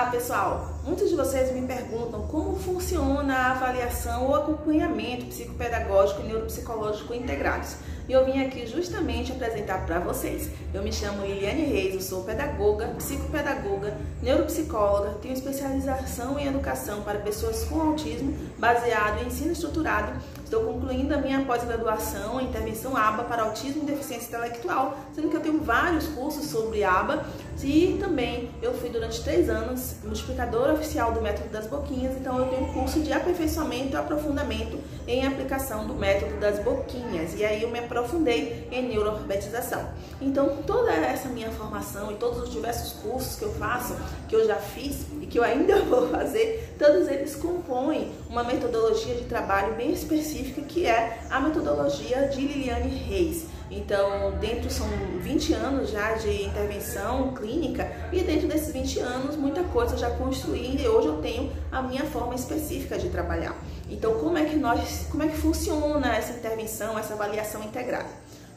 pessoal, muitos de vocês me perguntam como funciona a avaliação ou acompanhamento psicopedagógico e neuropsicológico integrados. E eu vim aqui justamente apresentar para vocês. Eu me chamo Liliane Reis, eu sou pedagoga, psicopedagoga, neuropsicóloga, tenho especialização em educação para pessoas com autismo, baseado em ensino estruturado. Estou concluindo a minha pós-graduação em intervenção ABA para autismo e deficiência intelectual, sendo que eu tenho vários cursos sobre ABA e também eu fui durante 3 anos multiplicadora oficial do método das boquinhas, então eu tenho um curso de aperfeiçoamento e aprofundamento em aplicação do método das boquinhas, e aí eu me aprofundei em neuroalfabetização. Então toda essa minha formação e todos os diversos cursos que eu faço, que eu já fiz e que eu ainda vou fazer, todos eles compõem uma metodologia de trabalho bem específica, que é a metodologia de Liliane Reis. Então, dentro são 20 anos já de intervenção clínica e dentro desses 20 anos muita coisa já construí e hoje eu tenho a minha forma específica de trabalhar. Então, como é que funciona essa intervenção, essa avaliação integrada?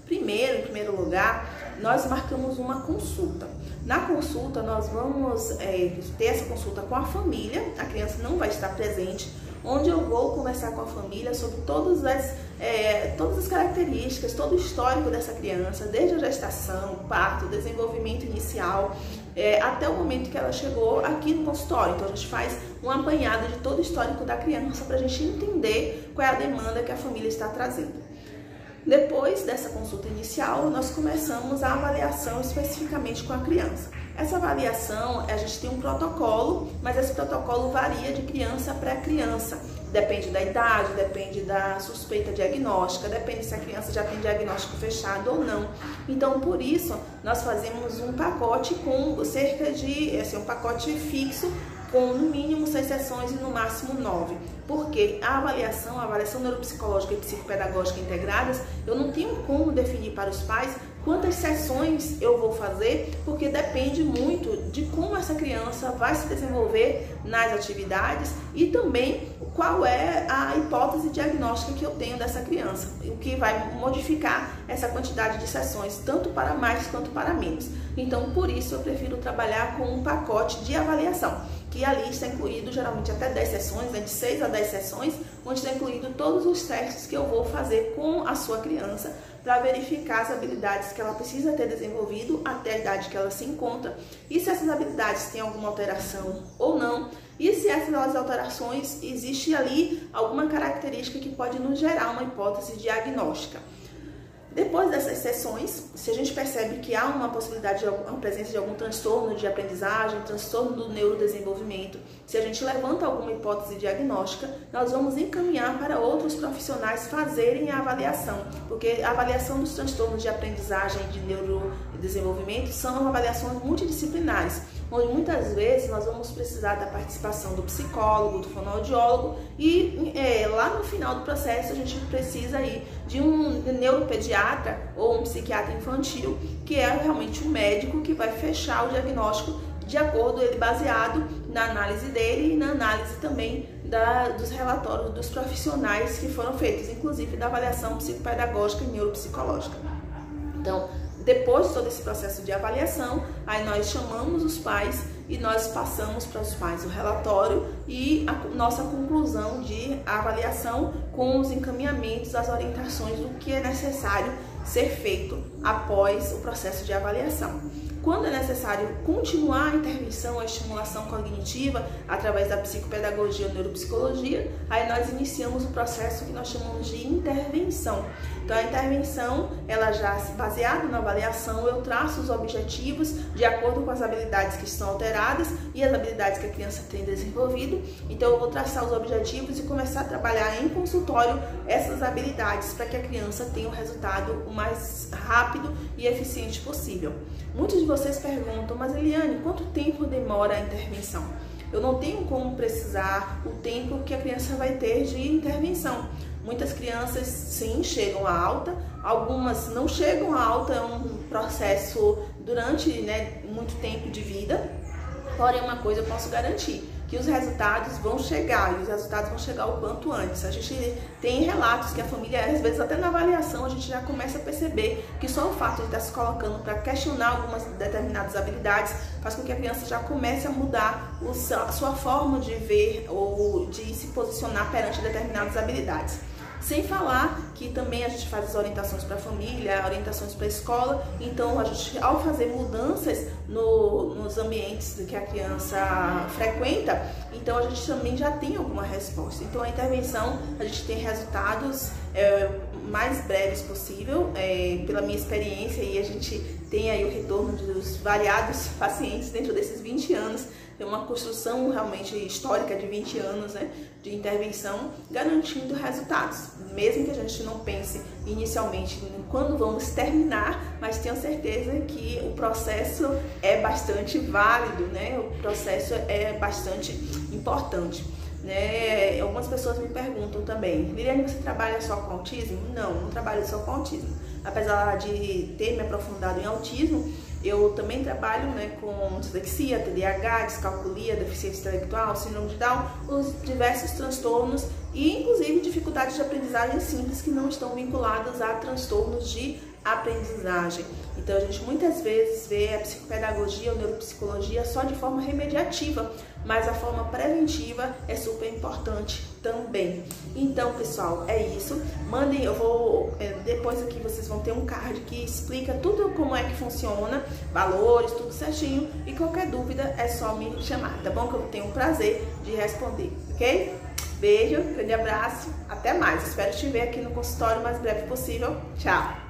Primeiro, em primeiro lugar, nós marcamos uma consulta. Na consulta, nós vamos ter essa consulta com a família, a criança não vai estar presente, onde eu vou conversar com a família sobre todas as características, todo o histórico dessa criança, desde a gestação, parto, desenvolvimento inicial, até o momento que ela chegou aqui no consultório. Então a gente faz um apanhado de todo o histórico da criança para a gente entender qual é a demanda que a família está trazendo. Depois dessa consulta inicial, nós começamos a avaliação especificamente com a criança. Essa avaliação, a gente tem um protocolo, mas esse protocolo varia de criança para criança. Depende da idade, depende da suspeita diagnóstica, depende se a criança já tem diagnóstico fechado ou não. Então, por isso, nós fazemos um pacote com cerca de, um pacote fixo, com no mínimo 6 sessões e no máximo 9. Porque a avaliação neuropsicológica e psicopedagógica integradas, eu não tenho como definir para os pais quantas sessões eu vou fazer, porque depende muito de como essa criança vai se desenvolver nas atividades e também qual é a hipótese diagnóstica que eu tenho dessa criança, o que vai modificar essa quantidade de sessões, tanto para mais quanto para menos. Então, por isso, eu prefiro trabalhar com um pacote de avaliação, que ali está incluído geralmente até 10 sessões, de 6 a 10 sessões, onde está incluído todos os testes que eu vou fazer com a sua criança para verificar as habilidades que ela precisa ter desenvolvido até a idade que ela se encontra e se essas habilidades têm alguma alteração ou não, e se essas alterações existe ali alguma característica que pode nos gerar uma hipótese diagnóstica. Depois dessas sessões, se a gente percebe que há uma possibilidade de uma presença de algum transtorno de aprendizagem, transtorno do neurodesenvolvimento, se a gente levanta alguma hipótese diagnóstica, nós vamos encaminhar para outros profissionais fazerem a avaliação, porque a avaliação dos transtornos de aprendizagem e de neurodesenvolvimento são avaliações multidisciplinares, onde muitas vezes nós vamos precisar da participação do psicólogo, do fonoaudiólogo e lá no final do processo a gente precisa aí de um neuropediatra ou um psiquiatra infantil, que é realmente um médico que vai fechar o diagnóstico de acordo, ele baseado na análise dele e na análise também dos relatórios dos profissionais que foram feitos, inclusive da avaliação psicopedagógica e neuropsicológica. Então, depois de todo esse processo de avaliação, aí nós chamamos os pais e nós passamos para os pais o relatório e a nossa conclusão de avaliação com os encaminhamentos, as orientações do que é necessário ser feito após o processo de avaliação. Quando é necessário continuar a intervenção, a estimulação cognitiva através da psicopedagogia ou neuropsicologia, aí nós iniciamos o processo que nós chamamos de intervenção. Então a intervenção, ela já baseada na avaliação, eu traço os objetivos de acordo com as habilidades que estão alteradas e as habilidades que a criança tem desenvolvido. Então eu vou traçar os objetivos e começar a trabalhar em consultório essas habilidades para que a criança tenha o resultado o mais rápido e eficiente possível. Muitos de vocês perguntam, mas Eliane, quanto tempo demora a intervenção? Eu não tenho como precisar o tempo que a criança vai ter de intervenção. Muitas crianças sim chegam a alta, algumas não chegam a alta, é um processo durante muito tempo de vida. Porém, uma coisa eu posso garantir, que os resultados vão chegar, e os resultados vão chegar o quanto antes. A gente tem relatos que a família, às vezes até na avaliação, a gente já começa a perceber que só o fato de estar se colocando para questionar algumas determinadas habilidades faz com que a criança já comece a mudar a sua forma de ver ou de se posicionar perante determinadas habilidades. Sem falar que também a gente faz as orientações para a família, orientações para a escola, então a gente, ao fazer mudanças nos ambientes que a criança frequenta, então a gente também já tem alguma resposta. Então a intervenção, a gente tem resultados mais breves possível, pela minha experiência, e a gente tem aí o retorno dos variados pacientes dentro desses 20 anos, tem uma construção realmente histórica de 20 anos, né, de intervenção, garantindo resultados, mesmo que a gente não pense inicialmente em quando vamos terminar, mas tenho certeza que o processo é bastante válido, né, o processo é bastante importante. Né? Algumas pessoas me perguntam também, Liliane, você trabalha só com autismo? Não, não trabalho só com autismo. Apesar de ter me aprofundado em autismo, eu também trabalho, né, com dislexia, TDAH, descalculia, deficiência intelectual, síndrome de Down, os diversos transtornos e inclusive dificuldades de aprendizagem simples que não estão vinculadas a transtornos de aprendizagem. Então a gente muitas vezes vê a psicopedagogia ou neuropsicologia só de forma remediativa, mas a forma preventiva é super importante também. Então, pessoal, é isso. Mandem, eu vou depois aqui vocês vão ter um card que explica tudo como é que funciona, valores, tudo certinho, e qualquer dúvida é só me chamar, tá bom? Que eu tenho o prazer de responder, ok? Beijo, grande abraço, até mais. Espero te ver aqui no consultório o mais breve possível. Tchau!